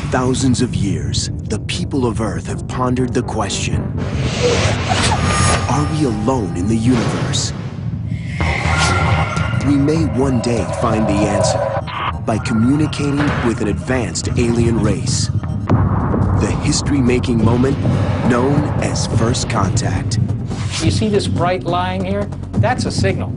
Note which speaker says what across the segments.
Speaker 1: thousands of years, the people of Earth have pondered the question, are we alone in the universe? We may one day find the answer by communicating with an advanced alien race. The history-making moment known as first contact.
Speaker 2: You see this bright line here? That's a signal.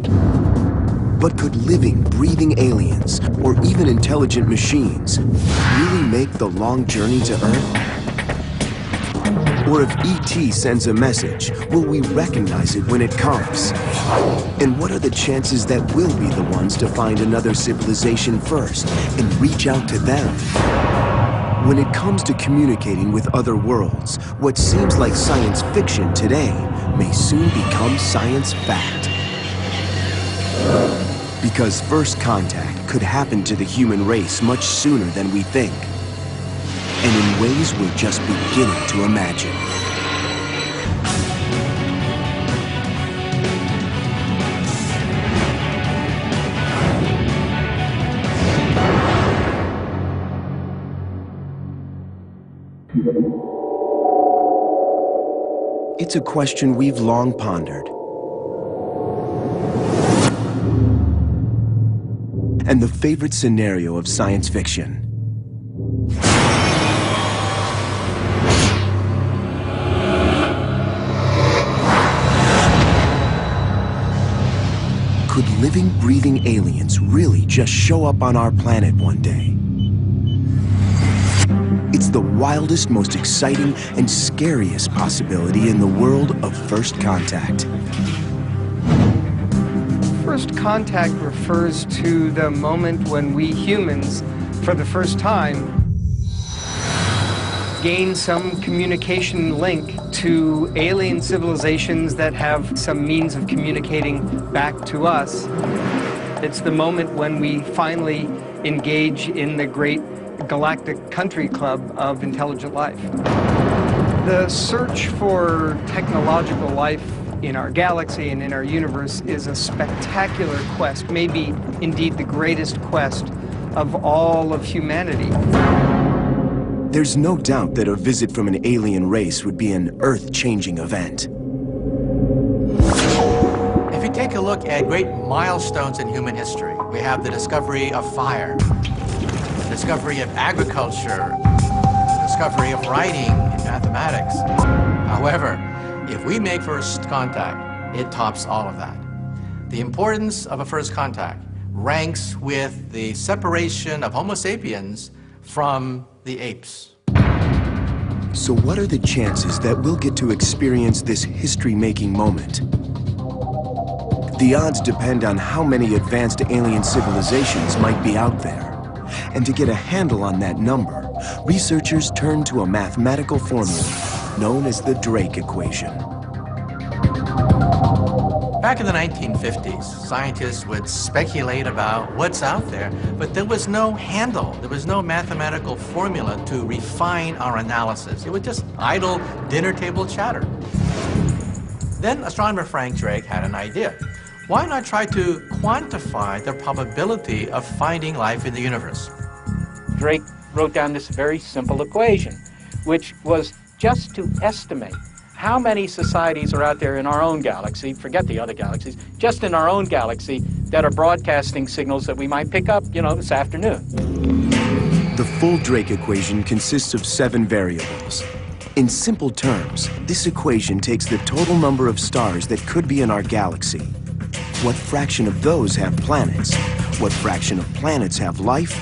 Speaker 1: But could living, breathing aliens, or even intelligent machines, really make the long journey to Earth? Or if ET sends a message, will we recognize it when it comes? And what are the chances that we'll be the ones to find another civilization first and reach out to them? When it comes to communicating with other worlds, what seems like science fiction today may soon become science fact. Because first contact could happen to the human race much sooner than we think. And in ways we're just beginning to imagine. It's a question we've long pondered. And the favorite scenario of science fiction. Could living, breathing aliens really just show up on our planet one day? It's the wildest, most exciting, and scariest possibility in the world of first contact.
Speaker 3: First contact refers to the moment when we humans, for the first time, gain some communication link to alien civilizations that have some means of communicating back to us. It's the moment when we finally engage in the great galactic country club of intelligent life. The search for technological life in our galaxy and in our universe is a spectacular quest, maybe indeed the greatest quest of all of humanity.
Speaker 1: There's no doubt that a visit from an alien race would be an earth-changing event.
Speaker 4: If you take a look at great milestones in human history, we have the discovery of fire, the discovery of agriculture, the discovery of writing and mathematics. However, if we make first contact, it tops all of that. The importance of a first contact ranks with the separation of Homo sapiens from the apes.
Speaker 1: So what are the chances that we'll get to experience this history-making moment? The odds depend on how many advanced alien civilizations might be out there. And to get a handle on that number, researchers turn to a mathematical formula known as the Drake equation.
Speaker 4: Back in the 1950s, scientists would speculate about what's out there, but there was no handle, there was no mathematical formula to refine our analysis. It was just idle dinner table chatter. Then astronomer Frank Drake had an idea. Why not try to quantify the probability of finding life in the universe?
Speaker 2: Drake wrote down this very simple equation, which was just to estimate how many societies are out there in our own galaxy, forget the other galaxies, just in our own galaxy that are broadcasting signals that we might pick up, this afternoon.
Speaker 1: The full Drake equation consists of 7 variables. In simple terms, this equation takes the total number of stars that could be in our galaxy. What fraction of those have planets? What fraction of planets have life?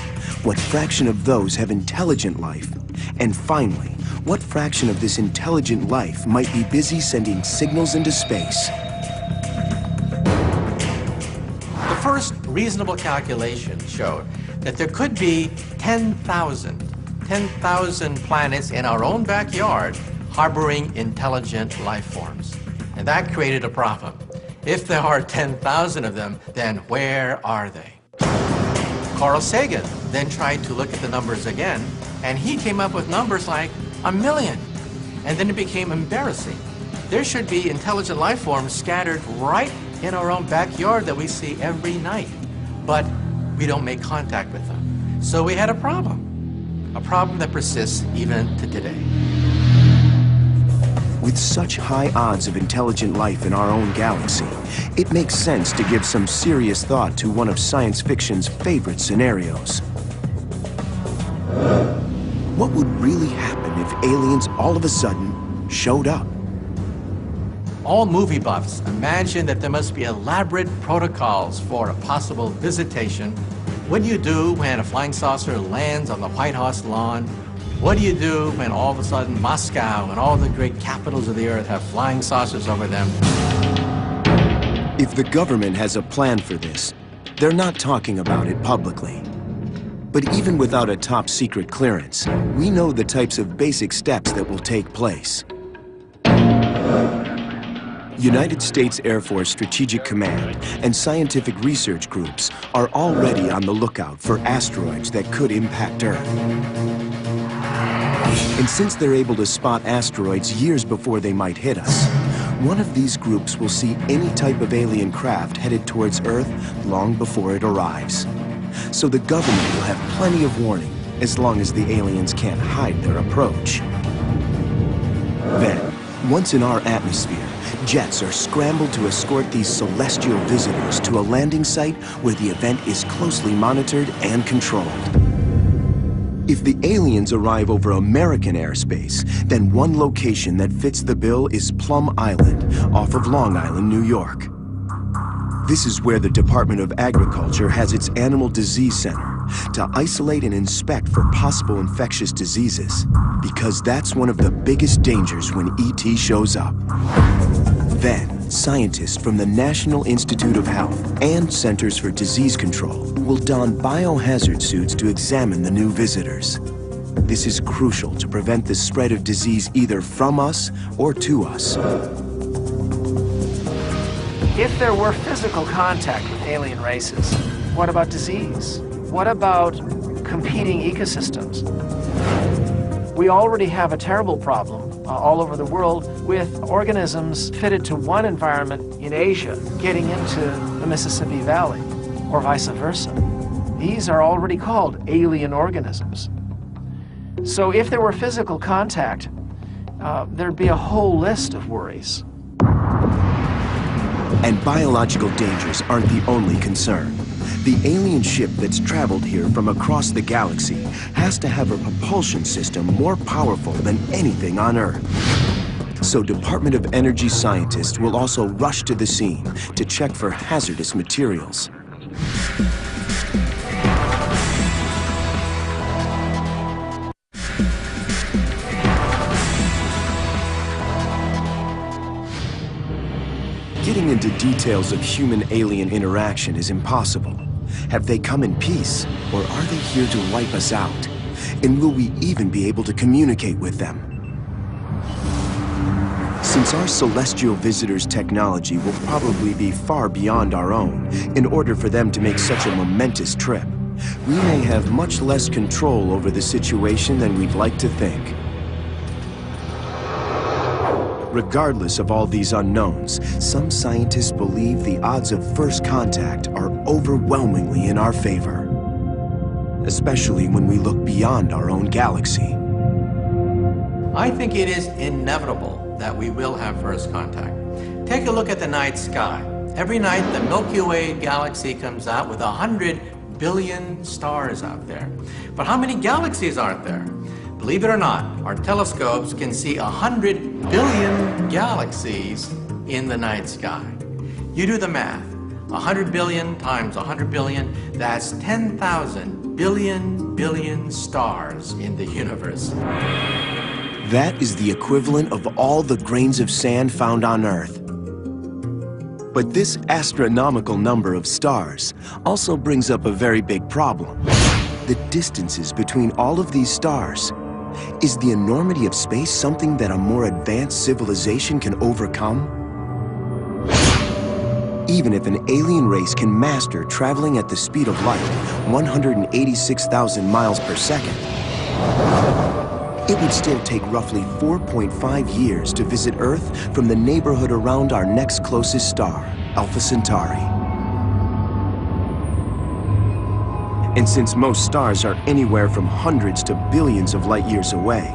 Speaker 1: What fraction of those have intelligent life? And finally, what fraction of this intelligent life might be busy sending signals into space?
Speaker 4: The first reasonable calculation showed that there could be 10,000 planets in our own backyard harboring intelligent life forms. And that created a problem. If there are 10,000 of them, then where are they? Carl Sagan then tried to look at the numbers again, and he came up with numbers like 1 million. And then it became embarrassing. There should be intelligent life forms scattered right in our own backyard that we see every night, but we don't make contact with them. So we had a problem. a problem that persists even to today.
Speaker 1: With such high odds of intelligent life in our own galaxy, it makes sense to give some serious thought to one of science fiction's favorite scenarios. What would really happen if aliens all of a sudden showed up?
Speaker 4: All movie buffs imagine that there must be elaborate protocols for a possible visitation. What do you do when a flying saucer lands on the White House lawn? What do you do when all of a sudden Moscow and all the great capitals of the earth have flying saucers over them?
Speaker 1: If the government has a plan for this, they're not talking about it publicly. But even without a top secret clearance, we know the types of basic steps that will take place. United States Air Force Strategic Command and scientific research groups are already on the lookout for asteroids that could impact Earth. And since they're able to spot asteroids years before they might hit us, one of these groups will see any type of alien craft headed towards Earth long before it arrives. So the government will have plenty of warning as long as the aliens can't hide their approach. Then, once in our atmosphere, jets are scrambled to escort these celestial visitors to a landing site where the event is closely monitored and controlled. If the aliens arrive over American airspace, then one location that fits the bill is Plum Island, off of Long Island, New York. This is where the Department of Agriculture has its Animal Disease Center to isolate and inspect for possible infectious diseases, because that's one of the biggest dangers when ET shows up. Then, scientists from the National Institute of Health and Centers for Disease Control will don biohazard suits to examine the new visitors. This is crucial to prevent the spread of disease either from us or to us.
Speaker 5: If there were physical contact with alien races, what about disease? What about competing ecosystems? We already have a terrible problem all over the world with organisms fitted to one environment in Asia getting into the Mississippi Valley, or vice versa. These are already called alien organisms. So if there were physical contact, there'd be a whole list of worries.
Speaker 1: And biological dangers aren't the only concern. The alien ship that's traveled here from across the galaxy has to have a propulsion system more powerful than anything on Earth. So Department of Energy scientists will also rush to the scene to check for hazardous materials. Getting into details of human-alien interaction is impossible. Have they come in peace, or are they here to wipe us out? And will we even be able to communicate with them? Since our celestial visitors' technology will probably be far beyond our own in order for them to make such a momentous trip, we may have much less control over the situation than we'd like to think. Regardless of all these unknowns, some scientists believe the odds of first contact are overwhelmingly in our favor, especially when we look beyond our own galaxy.
Speaker 4: I think it is inevitable that we will have first contact. Take a look at the night sky. Every night, the Milky Way galaxy comes out with 100 billion stars out there. But how many galaxies aren't there? Believe it or not, our telescopes can see 100 billion galaxies in the night sky. You do the math. 100 billion times 100 billion, that's 10,000 billion stars in the universe.
Speaker 1: That is the equivalent of all the grains of sand found on Earth. But this astronomical number of stars also brings up a very big problem. The distances between all of these stars. Is the enormity of space something that a more advanced civilization can overcome? Even if an alien race can master traveling at the speed of light, 186,000 miles per second, it would still take roughly 4.5 years to visit Earth from the neighborhood around our next closest star, Alpha Centauri. And since most stars are anywhere from hundreds to billions of light years away,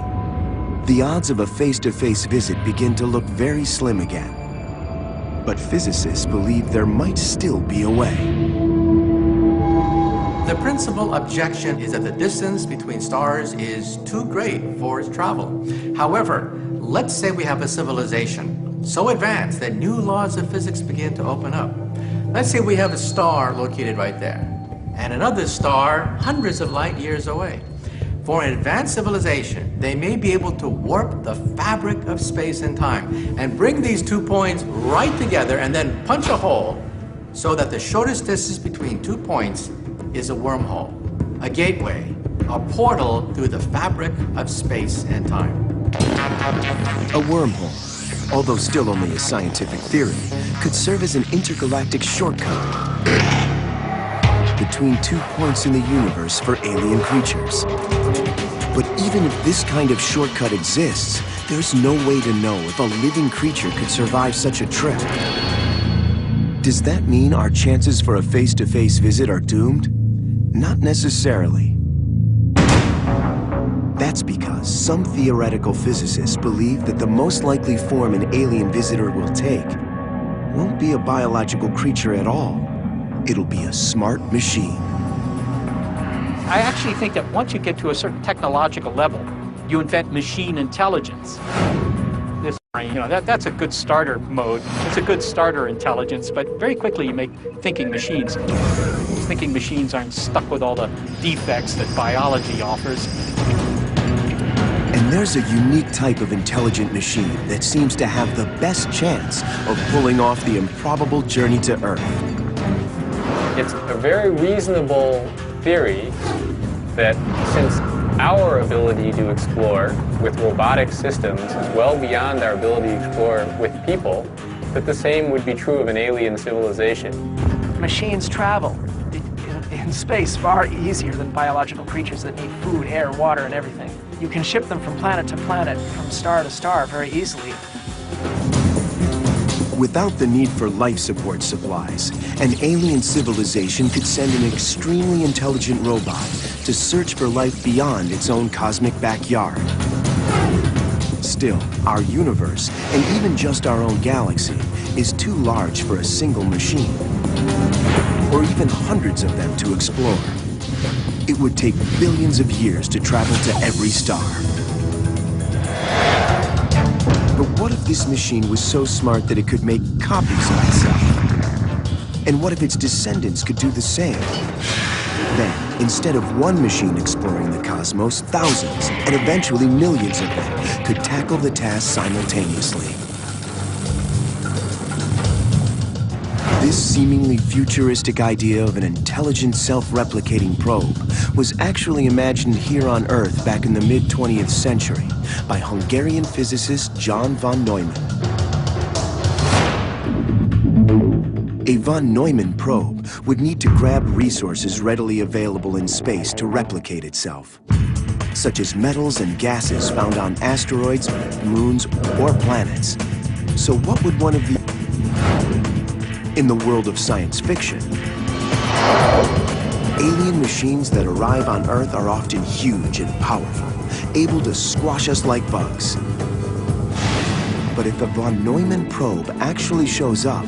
Speaker 1: the odds of a face-to-face visit begin to look very slim again. But physicists believe there might still be a way.
Speaker 4: The principal objection is that the distance between stars is too great for its travel. However, let's say we have a civilization so advanced that new laws of physics begin to open up. Let's say we have a star located right there, and another star hundreds of light years away. For an advanced civilization, they may be able to warp the fabric of space and time and bring these 2 points right together and then punch a hole so that the shortest distance between 2 points is a wormhole, a gateway, a portal through the fabric of space and time.
Speaker 1: A wormhole, although still only a scientific theory, could serve as an intergalactic shortcut between 2 points in the universe for alien creatures. But even if this kind of shortcut exists, there's no way to know if a living creature could survive such a trip. Does that mean our chances for a face-to-face visit are doomed? Not necessarily. That's because some theoretical physicists believe that the most likely form an alien visitor will take won't be a biological creature at all. It'll be a smart machine.
Speaker 2: I actually think that once you get to a certain technological level, you invent machine intelligence. This, that's a good starter mode. It's a good starter intelligence, but very quickly you make thinking machines. Thinking machines aren't stuck with all the defects that biology offers.
Speaker 1: And there's a unique type of intelligent machine that seems to have the best chance of pulling off the improbable journey to Earth.
Speaker 6: It's a very reasonable theory that since our ability to explore with robotic systems is well beyond our ability to explore with people, that the same would be true of an alien civilization.
Speaker 5: Machines travel in space far easier than biological creatures that need food, air, water, and everything. You can ship them from planet to planet, from star to star very easily.
Speaker 1: Without the need for life support supplies, an alien civilization could send an extremely intelligent robot to search for life beyond its own cosmic backyard. Still, our universe, and even just our own galaxy, is too large for a single machine, or even hundreds of them to explore. It would take billions of years to travel to every star. But what if this machine was so smart that it could make copies of itself? And what if its descendants could do the same? Then, instead of one machine exploring the cosmos, thousands, and eventually millions of them could tackle the task simultaneously. This seemingly futuristic idea of an intelligent, self-replicating probe was actually imagined here on Earth back in the mid-20th century by Hungarian physicist John von Neumann. A von Neumann probe would need to grab resources readily available in space to replicate itself, such as metals and gases found on asteroids, moons, or planets. So what would one of the... In the world of science fiction, alien machines that arrive on Earth are often huge and powerful, able to squash us like bugs. But if a von Neumann probe actually shows up,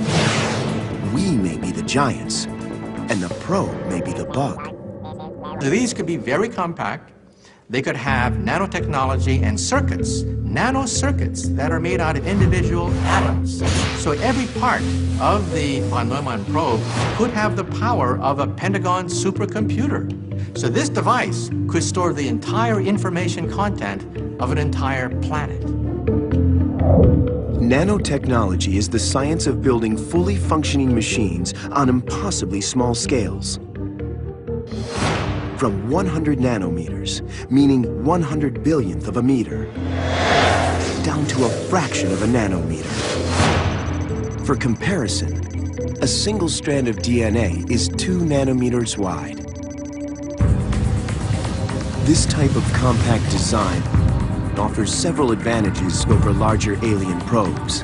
Speaker 1: we may be the giants, and the probe may be the bug.
Speaker 4: These could be very compact. They could have nanotechnology and circuits, nanocircuits that are made out of individual atoms. So every part of the von Neumann probe could have the power of a Pentagon supercomputer. So this device could store the entire information content of an entire planet.
Speaker 1: Nanotechnology is the science of building fully functioning machines on impossibly small scales. From 100 nanometers, meaning 100 billionth of a meter, down to a fraction of a nanometer. For comparison, a single strand of DNA is 2 nanometers wide. This type of compact design offers several advantages over larger alien probes.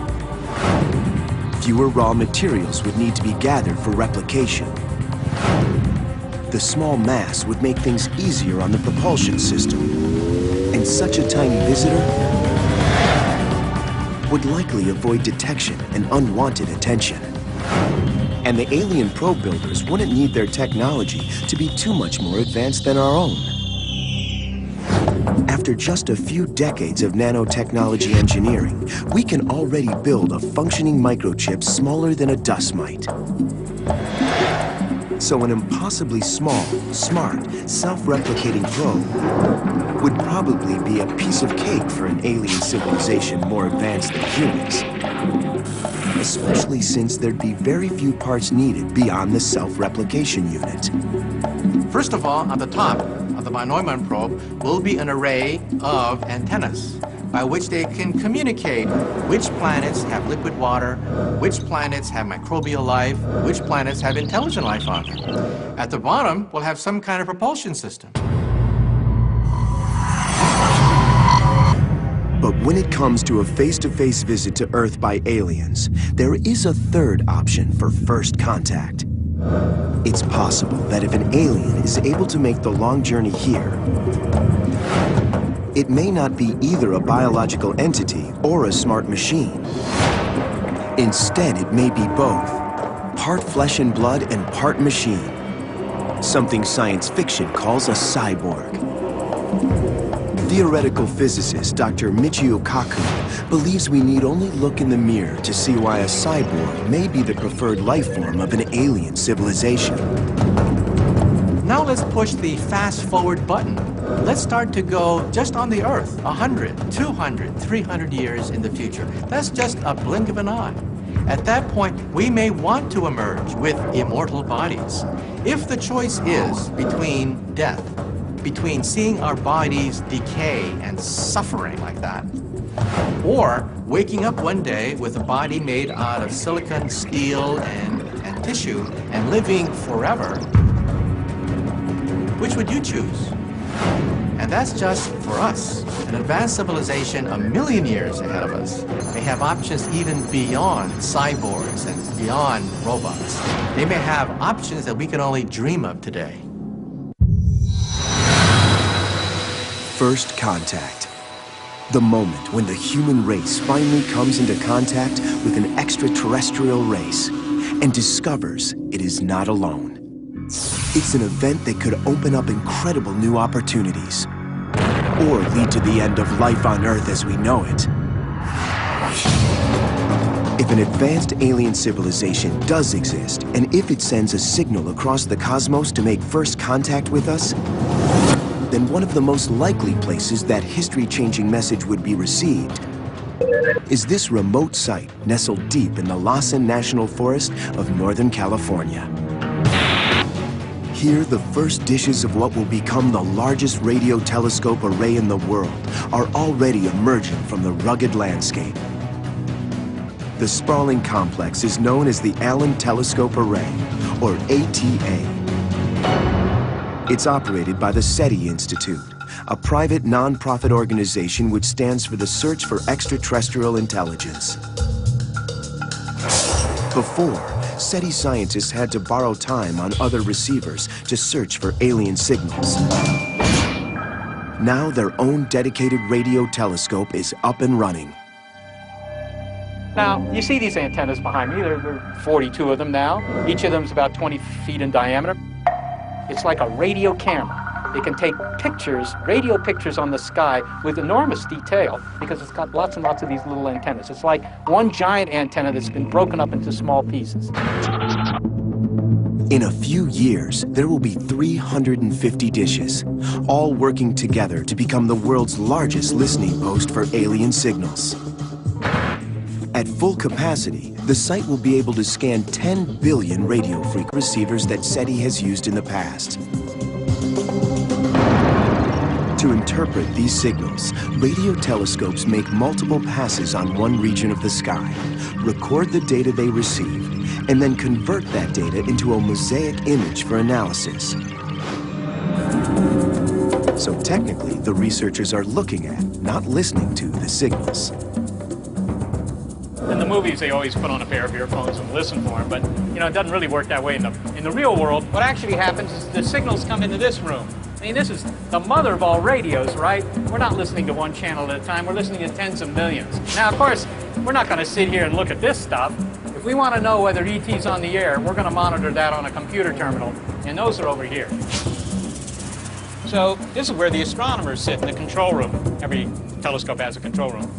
Speaker 1: Fewer raw materials would need to be gathered for replication. the small mass would make things easier on the propulsion system. And such a tiny visitor would likely avoid detection and unwanted attention. And the alien probe builders wouldn't need their technology to be too much more advanced than our own. After just a few decades of nanotechnology engineering, we can already build a functioning microchip smaller than a dust mite. So an impossibly small, smart, self-replicating probe would probably be a piece of cake for an alien civilization more advanced than humans. Especially since there'd be very few parts needed beyond the self-replication unit.
Speaker 4: First of all, on the top of the von Neumann probe will be an array of antennas by which they can communicate which planets have liquid water, which planets have microbial life, which planets have intelligent life on them. At the bottom, we'll have some kind of propulsion system.
Speaker 1: But when it comes to a face-to-face visit to Earth by aliens, there is a third option for first contact. It's possible that if an alien is able to make the long journey here, it may not be either a biological entity or a smart machine. Instead, it may be both, part flesh and blood and part machine. Something science fiction calls a cyborg. Theoretical physicist Dr. Michio Kaku believes we need only look in the mirror to see why a cyborg may be the preferred life form of an alien civilization.
Speaker 4: Now let's push the fast-forward button. Let's start to go just on the Earth, 100, 200, 300 years in the future. That's just a blink of an eye. At that point, we may want to emerge with immortal bodies. If the choice is between death, between seeing our bodies decay and suffering like that, or waking up one day with a body made out of silicon, steel, and tissue, and living forever, which would you choose? And that's just for us. An advanced civilization a million years ahead of us may have options even beyond cyborgs and beyond robots. They may have options that we can only dream of today.
Speaker 1: First contact. The moment when the human race finally comes into contact with an extraterrestrial race and discovers it is not alone. It's an event that could open up incredible new opportunities or lead to the end of life on Earth as we know it. If an advanced alien civilization does exist, and if it sends a signal across the cosmos to make first contact with us, then one of the most likely places that history-changing message would be received is this remote site nestled deep in the Lawson National Forest of Northern California. Here, the first dishes of what will become the largest radio telescope array in the world are already emerging from the rugged landscape. The sprawling complex is known as the Allen Telescope Array, or ATA. It's operated by the SETI Institute, a private non-profit organization which stands for the search for extraterrestrial intelligence. Before, SETI scientists had to borrow time on other receivers to search for alien signals. Now their own dedicated radio telescope is up and running.
Speaker 2: Now, you see these antennas behind me. There are 42 of them now. Each of them is about 20 feet in diameter. It's like a radio camera. It can take pictures, radio pictures on the sky with enormous detail because it's got lots and lots of these little antennas. It's like one giant antenna that's been broken up into small pieces.
Speaker 1: In a few years, there will be 350 dishes, all working together to become the world's largest listening post for alien signals. At full capacity, the site will be able to scan 10 billion radio frequency receivers that SETI has used in the past. To interpret these signals, radio telescopes make multiple passes on one region of the sky, record the data they received, and then convert that data into a mosaic image for analysis. So technically, the researchers are looking at, not listening to, the signals.
Speaker 2: And the movies, they always put on a pair of earphones and listen for them, but you know, it doesn't really work that way in the real world. What actually happens is the signals come into this room. I mean, this is the mother of all radios, right? We're not listening to one channel at a time, we're listening to tens of millions. Now, of course, we're not going to sit here and look at this stuff. If we want to know whether ET's on the air, we're going to monitor that on a computer terminal, and those are over here. So this is where the astronomers sit in the control room. Every telescope has a control room.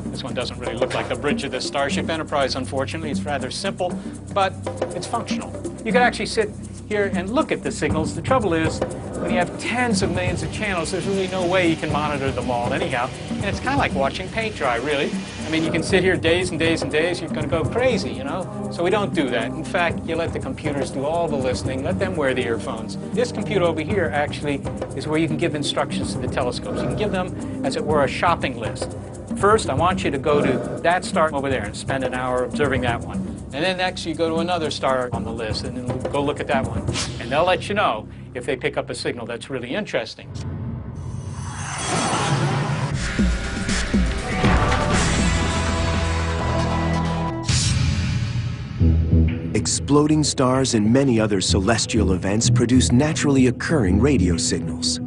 Speaker 2: This one doesn't really look like the bridge of the Starship Enterprise, unfortunately. It's rather simple, but it's functional. You could actually sit here and look at the signals. The trouble is, when you have tens of millions of channels, there's really no way you can monitor them all anyhow. And it's kind of like watching paint dry, really. I mean, you can sit here days and days and days, you're going to go crazy, you know? So we don't do that. In fact, you let the computers do all the listening, let them wear the earphones. This computer over here actually is where you can give instructions to the telescopes. You can give them, as it were, a shopping list. First, I want you to go to that star over there and spend an hour observing that one. And then next, you go to another star on the list and then go look at that one. And they'll let you know if they pick up a signal that's really interesting.
Speaker 1: Exploding stars and many other celestial events produce naturally occurring radio signals.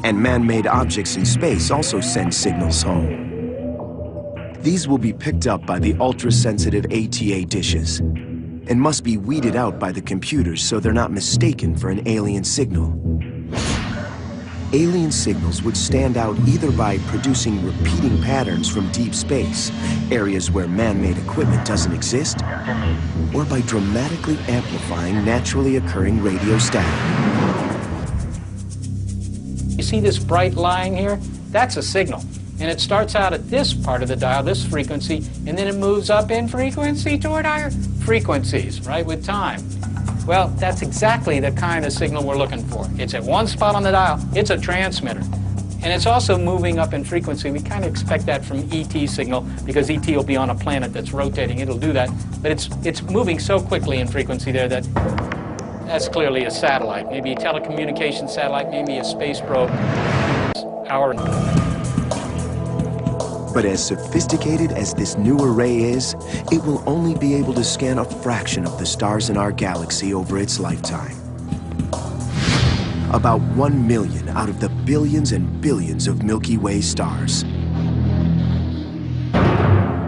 Speaker 1: And man-made objects in space also send signals home. These will be picked up by the ultra-sensitive ATA dishes and must be weeded out by the computers so they're not mistaken for an alien signal. Alien signals would stand out either by producing repeating patterns from deep space, areas where man-made equipment doesn't exist, or by dramatically amplifying naturally occurring radio static.
Speaker 2: You see this bright line here? That's a signal. And it starts out at this part of the dial, this frequency, and then it moves up in frequency toward higher frequencies, right, with time. Well, that's exactly the kind of signal we're looking for. It's at one spot on the dial, it's a transmitter. And it's also moving up in frequency. We kind of expect that from ET signal, because ET will be on a planet that's rotating, it'll do that. But it's moving so quickly in frequency there that that's clearly a satellite, maybe a telecommunications satellite, maybe a space probe.
Speaker 1: But as sophisticated as this new array is, it will only be able to scan a fraction of the stars in our galaxy over its lifetime. About 1 million out of the billions and billions of Milky Way stars.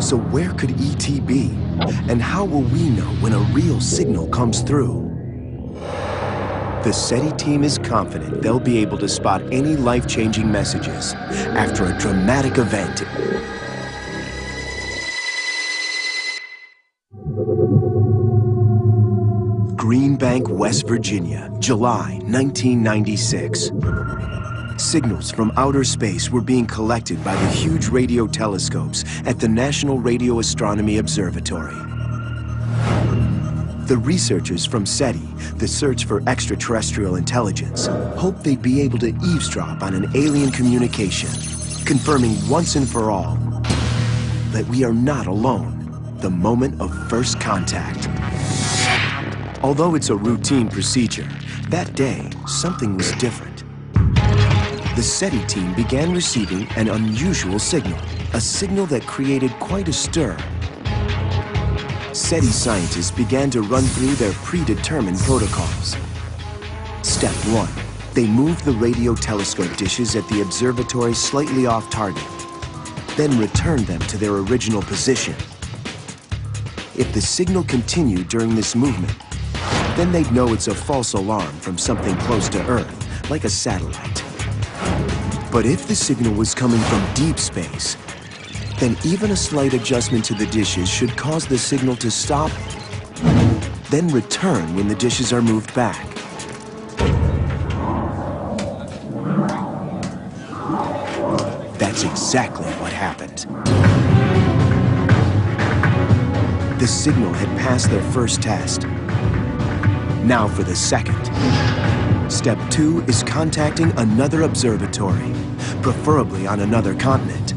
Speaker 1: So where could ET be? And how will we know when a real signal comes through? The SETI team is confident they'll be able to spot any life-changing messages after a dramatic event. Green Bank, West Virginia, July 1996. Signals from outer space were being collected by the huge radio telescopes at the National Radio Astronomy Observatory. The researchers from SETI, the Search for Extraterrestrial Intelligence, hoped they'd be able to eavesdrop on an alien communication, confirming once and for all that we are not alone, the moment of first contact. Although it's a routine procedure, that day, something was different. The SETI team began receiving an unusual signal, a signal that created quite a stir. SETI scientists began to run through their predetermined protocols. Step 1. They moved the radio telescope dishes at the observatory slightly off target, then returned them to their original position. If the signal continued during this movement, then they'd know it's a false alarm from something close to Earth, like a satellite. But if the signal was coming from deep space, then even a slight adjustment to the dishes should cause the signal to stop, then return when the dishes are moved back. That's exactly what happened. The signal had passed their first test. Now for the second. Step 2 is contacting another observatory, preferably on another continent.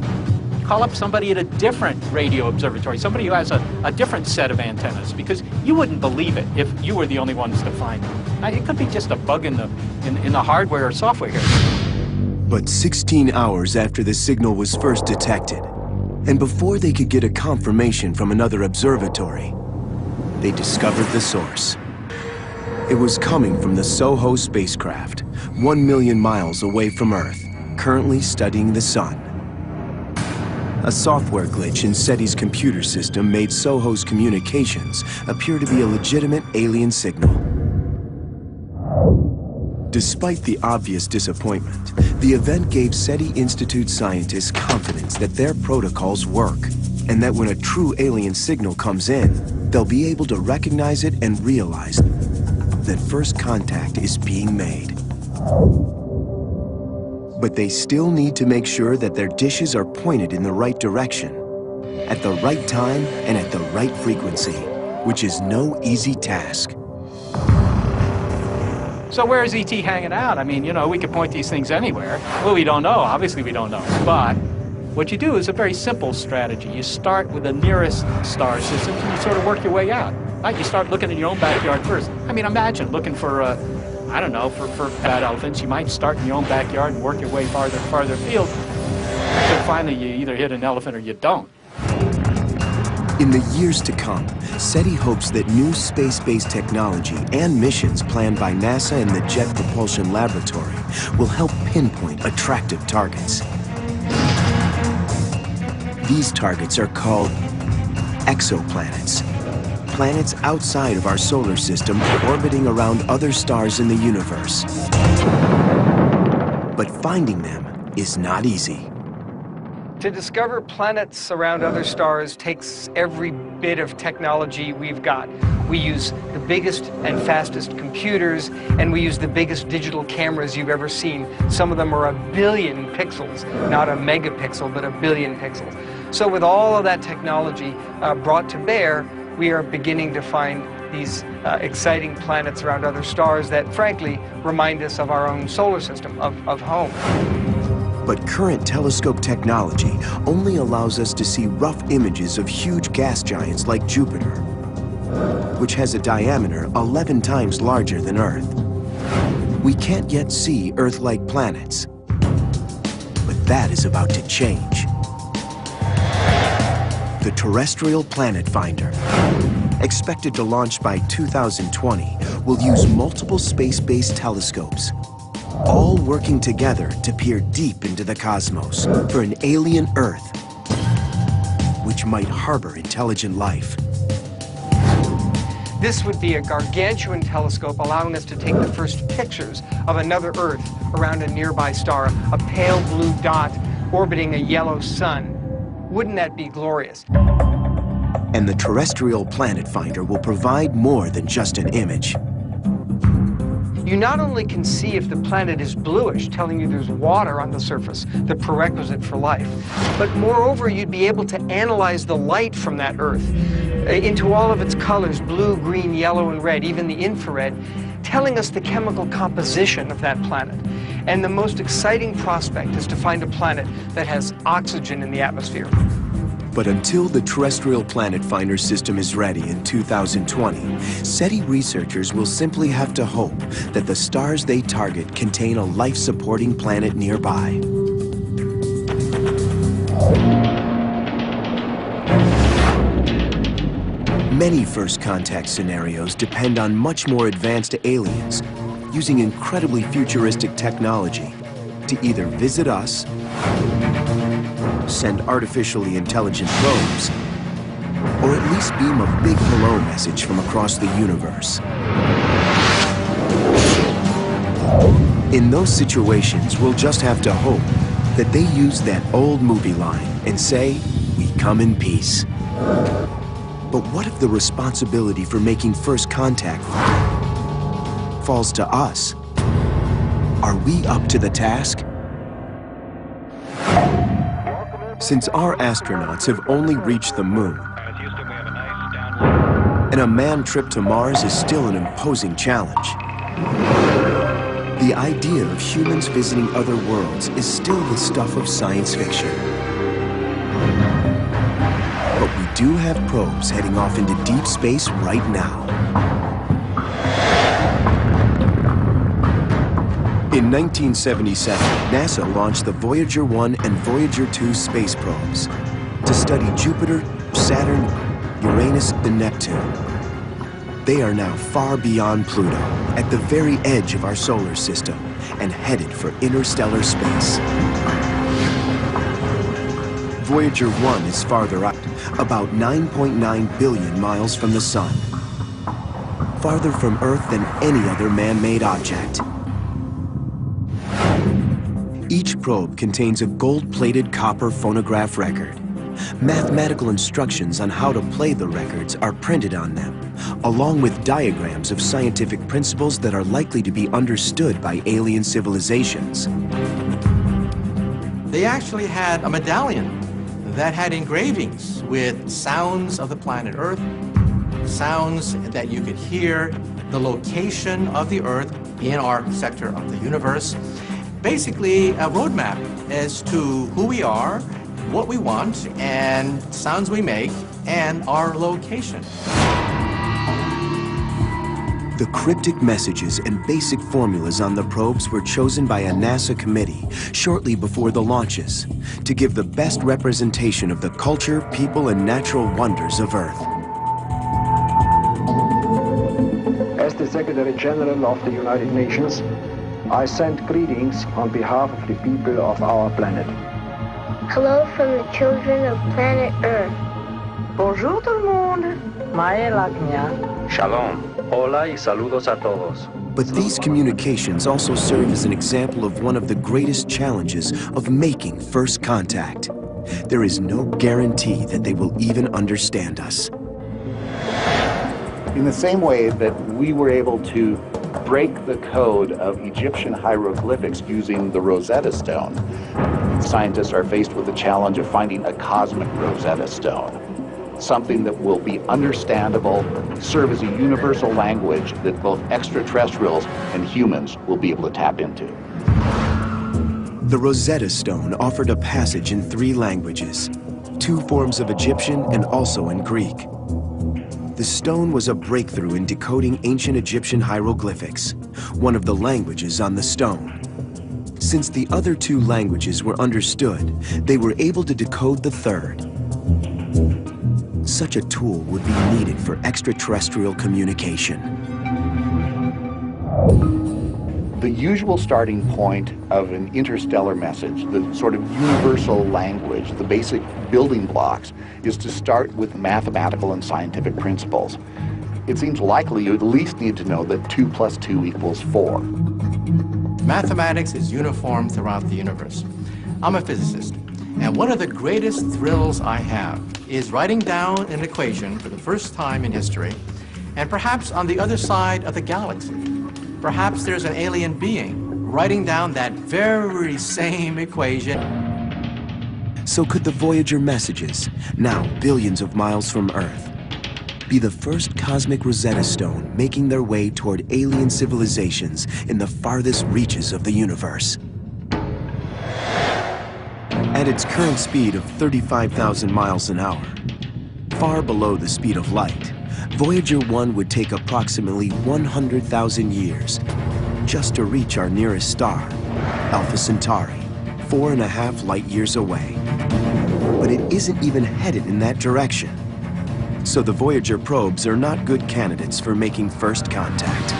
Speaker 2: Call up somebody at a different radio observatory, somebody who has a different set of antennas, because you wouldn't believe it if you were the only ones to find it. It could be just a bug in the hardware or software here.
Speaker 1: But 16 hours after the signal was first detected, And before they could get a confirmation from another observatory, they discovered the source. It was coming from the SOHO spacecraft, 1 million miles away from Earth, currently studying the Sun. A software glitch in SETI's computer system made SOHO's communications appear to be a legitimate alien signal. Despite the obvious disappointment, the event gave SETI Institute scientists confidence that their protocols work, and that when a true alien signal comes in, they'll be able to recognize it and realize that first contact is being made. But they still need to make sure that their dishes are pointed in the right direction, at the right time and at the right frequency, which is no easy task.
Speaker 2: So where is ET hanging out? I mean, you know, we could point these things anywhere. Well, we don't know. Obviously, we don't know. But what you do is a very simple strategy. You start with the nearest star system and you sort of work your way out. Like you start looking in your own backyard first. I mean, imagine looking for, I don't know, for bad elephants. You might start in your own backyard and work your way farther and farther afield. Until finally you either hit an elephant or you don't.
Speaker 1: In the years to come, SETI hopes that new space-based technology and missions planned by NASA and the Jet Propulsion Laboratory will help pinpoint attractive targets. These targets are called exoplanets, planets outside of our solar system orbiting around other stars in the universe. But finding them is not easy.
Speaker 3: To discover planets around other stars takes every bit of technology we've got. We use the biggest and fastest computers, and we use the biggest digital cameras you've ever seen. Some of them are 1 billion pixels, not a megapixel, but 1 billion pixels. So with all of that technology brought to bear, we are beginning to find these exciting planets around other stars that, frankly, remind us of our own solar system, of home.
Speaker 1: But current telescope technology only allows us to see rough images of huge gas giants like Jupiter, which has a diameter 11 times larger than Earth. We can't yet see Earth-like planets, but that is about to change. The Terrestrial Planet Finder, expected to launch by 2020, will use multiple space-based telescopes, all working together to peer deep into the cosmos for an alien Earth, which might harbor intelligent life.
Speaker 3: This would be a gargantuan telescope allowing us to take the first pictures of another Earth around a nearby star, a pale blue dot orbiting a yellow sun. Wouldn't that be glorious?
Speaker 1: And the Terrestrial Planet Finder will provide more than just an image.
Speaker 3: You not only can see if the planet is bluish, telling you there's water on the surface, the prerequisite for life, but moreover, you'd be able to analyze the light from that Earth into all of its colors, blue, green, yellow, and red, even the infrared, telling us the chemical composition of that planet. And the most exciting prospect is to find a planet that has oxygen in the atmosphere.
Speaker 1: But until the Terrestrial Planet Finder system is ready in 2020, SETI researchers will simply have to hope that the stars they target contain a life-supporting planet nearby. Many first contact scenarios depend on much more advanced aliens, using incredibly futuristic technology to either visit us, send artificially intelligent probes, or at least beam a big hello message from across the universe. In those situations, we'll just have to hope that they use that old movie line and say, "We come in peace." But what if the responsibility for making first contact falls to us? Are we up to the task? Since our astronauts have only reached the moon, and a manned trip to Mars is still an imposing challenge, the idea of humans visiting other worlds is still the stuff of science fiction. But we do have probes heading off into deep space right now. In 1977, NASA launched the Voyager 1 and Voyager 2 space probes to study Jupiter, Saturn, Uranus, and Neptune. They are now far beyond Pluto, at the very edge of our solar system, and headed for interstellar space. Voyager 1 is farther out, about 9.9 billion miles from the Sun. Farther from Earth than any other man-made object. Each probe contains a gold-plated copper phonograph record. Mathematical instructions on how to play the records are printed on them, along with diagrams of scientific principles that are likely to be understood by alien civilizations.
Speaker 4: They actually had a medallion that had engravings with sounds of the planet Earth, sounds that you could hear, the location of the Earth in our sector of the universe. Basically, a roadmap as to who we are, what we want, and sounds we make, and our location.
Speaker 1: The cryptic messages and basic formulas on the probes were chosen by a NASA committee shortly before the launches to give the best representation of the culture, people, and natural wonders of Earth.
Speaker 7: As the Secretary General of the United Nations, I send greetings on behalf of the people of our planet.
Speaker 8: Hello from the children of planet Earth.
Speaker 9: Bonjour tout le monde. Mae Lagnia.
Speaker 10: Shalom. Hola y saludos a todos.
Speaker 1: But these communications also serve as an example of one of the greatest challenges of making first contact. There is no guarantee that they will even understand us.
Speaker 11: In the same way that we were able to break the code of Egyptian hieroglyphics using the Rosetta Stone, scientists are faced with the challenge of finding a cosmic Rosetta Stone, something that will be understandable, serve as a universal language that both extraterrestrials and humans will be able to tap into.
Speaker 1: The Rosetta Stone offered a passage in 3 languages, 2 forms of Egyptian and also in Greek. The stone was a breakthrough in decoding ancient Egyptian hieroglyphics, one of the languages on the stone. Since the other 2 languages were understood, they were able to decode the 3rd. Such a tool would be needed for extraterrestrial communication.
Speaker 11: The usual starting point of an interstellar message, the sort of universal language, the basic building blocks, is to start with mathematical and scientific principles. It seems likely you at least need to know that 2 + 2 = 4.
Speaker 4: Mathematics is uniform throughout the universe. I'm a physicist, and one of the greatest thrills I have is writing down an equation for the first time in history, and perhaps on the other side of the galaxy, perhaps there's an alien being writing down that very same equation.
Speaker 1: So could the Voyager messages, now billions of miles from Earth, be the first cosmic Rosetta Stone making their way toward alien civilizations in the farthest reaches of the universe? At its current speed of 35,000 miles an hour, far below the speed of light, Voyager 1 would take approximately 100,000 years just to reach our nearest star, Alpha Centauri, 4.5 light-years away. But it isn't even headed in that direction. So the Voyager probes are not good candidates for making first contact.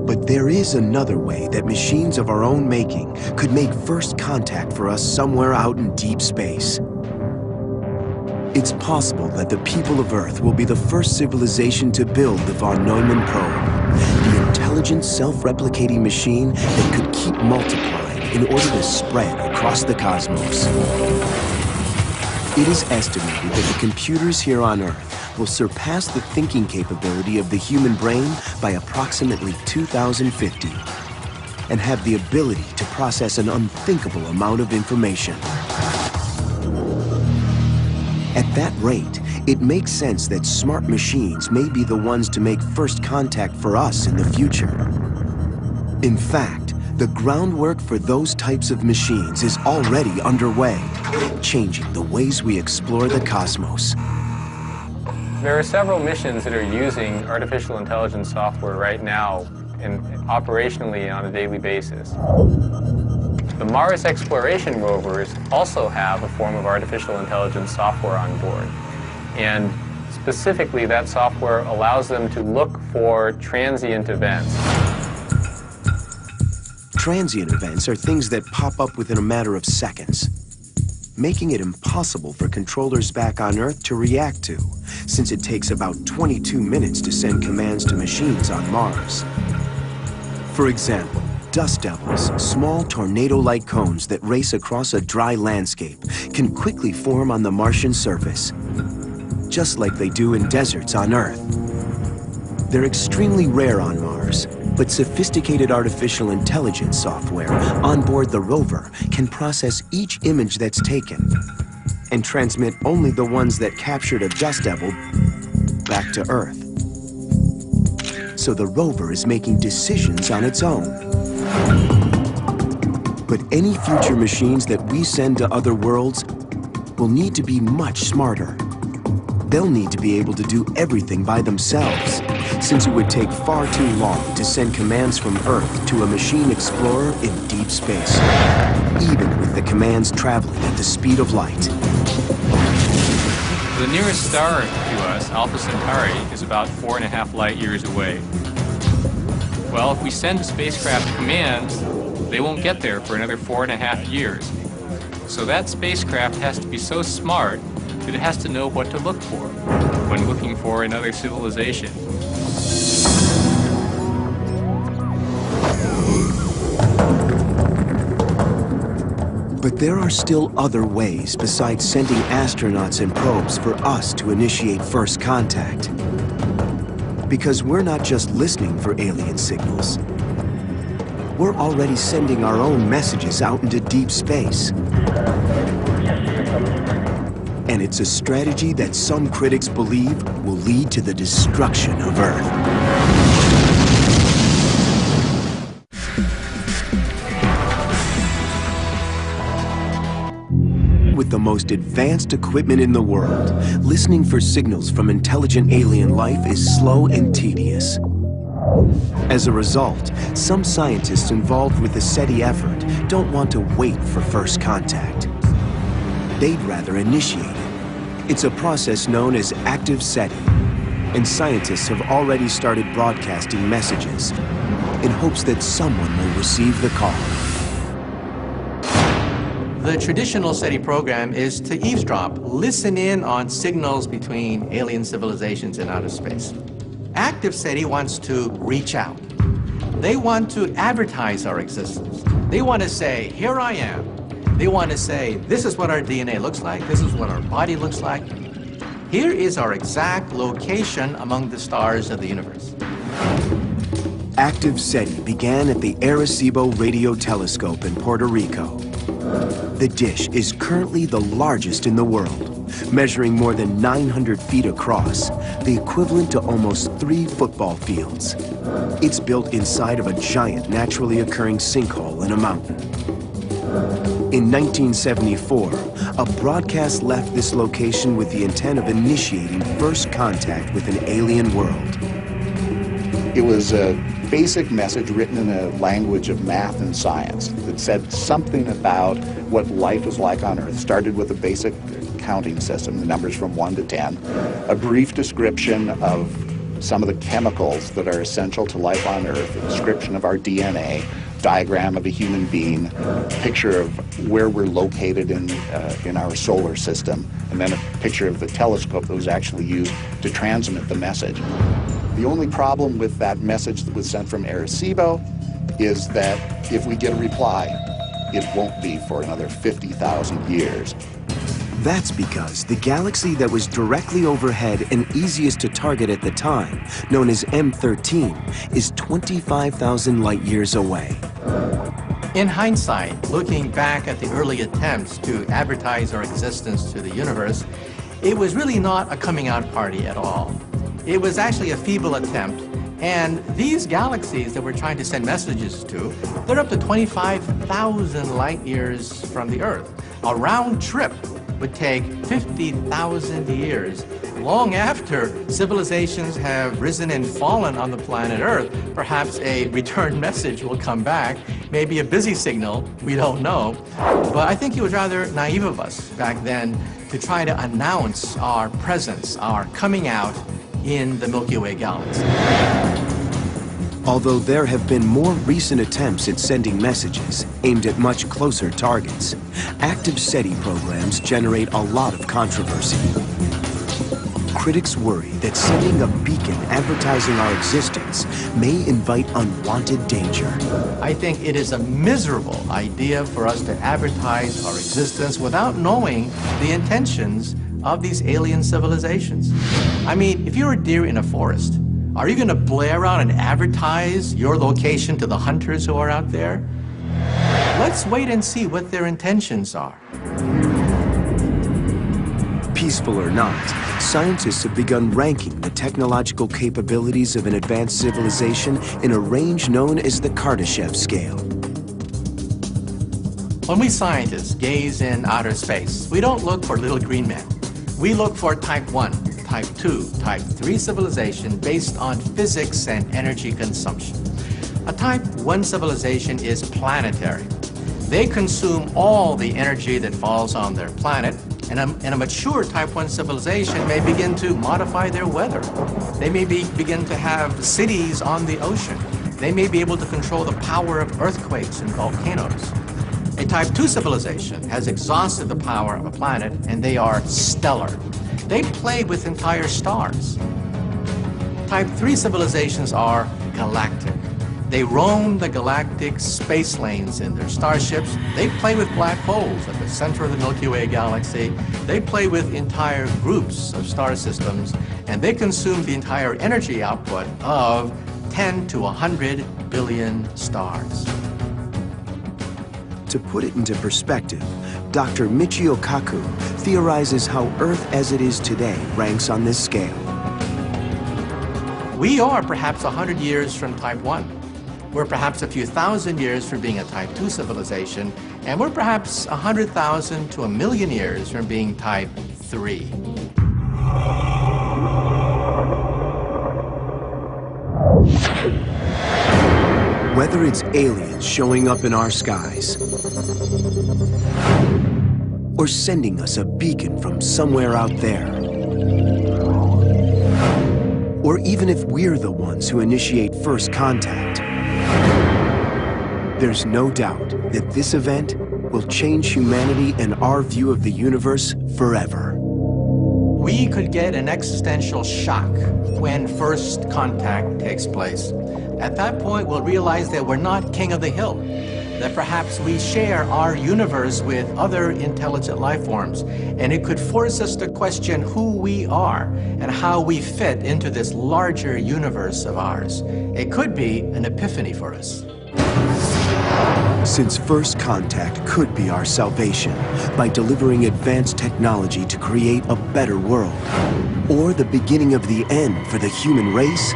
Speaker 1: But there is another way that machines of our own making could make first contact for us somewhere out in deep space. It's possible that the people of Earth will be the first civilization to build the von Neumann probe, the intelligent, self-replicating machine that could keep multiplying in order to spread across the cosmos. It is estimated that the computers here on Earth will surpass the thinking capability of the human brain by approximately 2050 and have the ability to process an unthinkable amount of information. At that rate, it makes sense that smart machines may be the ones to make first contact for us in the future. In fact, the groundwork for those types of machines is already underway, changing the ways we explore the cosmos.
Speaker 6: There are several missions that are using artificial intelligence software right now and operationally on a daily basis. The Mars exploration rovers also have a form of artificial intelligence software on board. And specifically, that software allows them to look for transient events.
Speaker 1: Transient events are things that pop up within a matter of seconds, making it impossible for controllers back on Earth to react to, since it takes about 22 minutes to send commands to machines on Mars. For example, dust devils, small tornado-like cones that race across a dry landscape, can quickly form on the Martian surface, just like they do in deserts on Earth. They're extremely rare on Mars, but sophisticated artificial intelligence software on board the rover can process each image that's taken and transmit only the ones that captured a dust devil back to Earth. So the rover is making decisions on its own. But any future machines that we send to other worlds will need to be much smarter. They'll need to be able to do everything by themselves, since it would take far too long to send commands from Earth to a machine explorer in deep space, even with the commands traveling at the speed of light.
Speaker 6: The nearest star to us, Alpha Centauri, is about 4.5 light years away. Well, if we send spacecraft commands, they won't get there for another 4.5 years. So that spacecraft has to be so smart that it has to know what to look for when looking for another civilization.
Speaker 1: But there are still other ways besides sending astronauts and probes for us to initiate first contact. Because we're not just listening for alien signals. We're already sending our own messages out into deep space. And it's a strategy that some critics believe will lead to the destruction of Earth. With the most advanced equipment in the world, listening for signals from intelligent alien life is slow and tedious. As a result, some scientists involved with the SETI effort don't want to wait for first contact. They'd rather initiate it. It's a process known as active SETI, and scientists have already started broadcasting messages in hopes that someone will receive the call.
Speaker 4: The traditional SETI program is to eavesdrop, listen in on signals between alien civilizations in outer space. Active SETI wants to reach out. They want to advertise our existence. They want to say, here I am. They want to say, this is what our DNA looks like, this is what our body looks like. Here is our exact location among the stars of the universe.
Speaker 1: Active SETI began at the Arecibo Radio Telescope in Puerto Rico. The dish is currently the largest in the world, measuring more than 900 feet across, the equivalent to almost 3 football fields. It's built inside of a giant naturally occurring sinkhole in a mountain. In 1974, a broadcast left this location with the intent of initiating first contact with an alien world.
Speaker 11: It was a basic message written in a language of math and science that said something about what life is like on Earth. Started with a basic counting system, the numbers from 1 to 10, a brief description of some of the chemicals that are essential to life on Earth, a description of our DNA, diagram of a human being, picture of where we're located in our solar system, and then a picture of the telescope that was actually used to transmit the message. The only problem with that message that was sent from Arecibo is that if we get a reply, it won't be for another 50,000 years.
Speaker 1: That's because the galaxy that was directly overhead and easiest to target at the time, known as M13, is 25,000 light years away.
Speaker 4: In hindsight, looking back at the early attempts to advertise our existence to the universe, it was really not a coming out party at all. It was actually a feeble attempt, and these galaxies that we're trying to send messages to, they're up to 25,000 light years from the Earth. A round trip would take 50,000 years. Long after civilizations have risen and fallen on the planet Earth, perhaps a return message will come back, maybe a busy signal, we don't know. But I think it was rather naive of us back then to try to announce our presence, our coming out in the Milky Way galaxy.
Speaker 1: Although there have been more recent attempts at sending messages aimed at much closer targets, active SETI programs generate a lot of controversy. Critics worry that sending a beacon advertising our existence may invite unwanted danger.
Speaker 4: I think it is a miserable idea for us to advertise our existence without knowing the intentions of these alien civilizations. I mean, if you're a deer in a forest, are you going to blare out and advertise your location to the hunters who are out there? Let's wait and see what their intentions are.
Speaker 1: Peaceful or not, scientists have begun ranking the technological capabilities of an advanced civilization in a range known as the Kardashev scale.
Speaker 4: When we scientists gaze in outer space, we don't look for little green men. We look for type 1, type 2, type 3 civilization based on physics and energy consumption. A type 1 civilization is planetary. They consume all the energy that falls on their planet, and a mature type 1 civilization may begin to modify their weather. They may begin to have cities on the ocean. They may be able to control the power of earthquakes and volcanoes. A type 2 civilization has exhausted the power of a planet, and they are stellar. They play with entire stars. Type 3 civilizations are galactic. They roam the galactic space lanes in their starships. They play with black holes at the center of the Milky Way galaxy. They play with entire groups of star systems, and they consume the entire energy output of 10 to 100 billion stars.
Speaker 1: To put it into perspective, Dr. Michio Kaku theorizes how Earth as it is today ranks on this scale.
Speaker 4: We are perhaps 100 years from type 1. We're perhaps a few thousand years from being a type 2 civilization, and we're perhaps 100,000 to 1 million years from being type 3.
Speaker 1: Whether it's aliens showing up in our skies, or sending us a beacon from somewhere out there, or even if we're the ones who initiate first contact, there's no doubt that this event will change humanity and our view of the universe forever.
Speaker 4: We could get an existential shock when first contact takes place. At that point, we'll realize that we're not king of the hill, that perhaps we share our universe with other intelligent life forms, and it could force us to question who we are and how we fit into this larger universe of ours. It could be an epiphany for us.
Speaker 1: Since first contact could be our salvation by delivering advanced technology to create a better world, or the beginning of the end for the human race,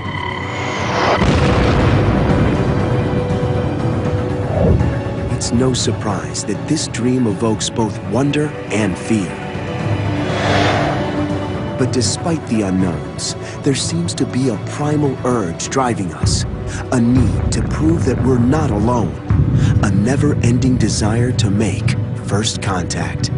Speaker 1: it's no surprise that this dream evokes both wonder and fear. But despite the unknowns, there seems to be a primal urge driving us, a need to prove that we're not alone, a never-ending desire to make first contact.